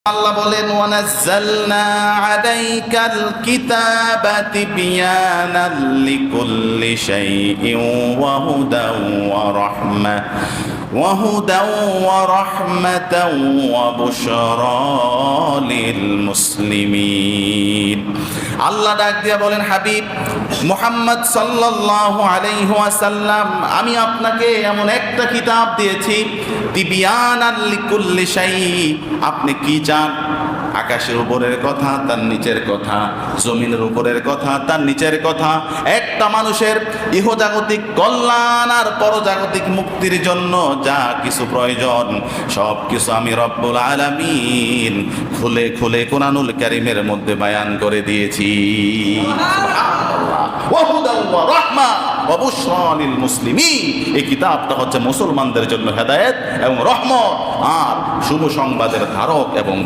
আল্লাহ বলেন ওয়ানাজ্জালনা আলাইকাল কিতাবা তিবয়ানাল লিকুল্লি শাইইন ওয়া হুদাও ওয়া রাহমাতাও ওয়া বুশরা লিল মুসলিমিন। আল্লাহ ডাক দিয়া বলেন, হাবিব মুহাম্মদ সাল্লাল্লাহু আলাইহি ওয়াসাল্লাম, আমি আপনাকে এমন একটা কিতাব দিয়েছি, তিবয়ানাল লিকুল্লি শাই। আপনি কি চান? আকাশের উপরের কথা, তার নিচের কথা, জমিনের উপরের কথা, তার নিচের কথা, একটা মানুষের ইহজাগতিক কল্যাণ আর পরজাগতিক মুক্তির জন্য যা কিছু প্রয়োজন সব কিছু আমি রব্বুল আলামিন খুলে খুলে কোরআনুল কারীমের মধ্যে বয়ান করে দিয়েছি। সুবহানাল্লাহ। ওয়া হুদাও ওয়া রাহমা ওয়া বুশরা লিল মুসলিমিন। এই কিতাবটা হচ্ছে মুসলমানদের জন্য হেদায়েত এবং রহমত আর শুভ সংবাদের ধারক এবং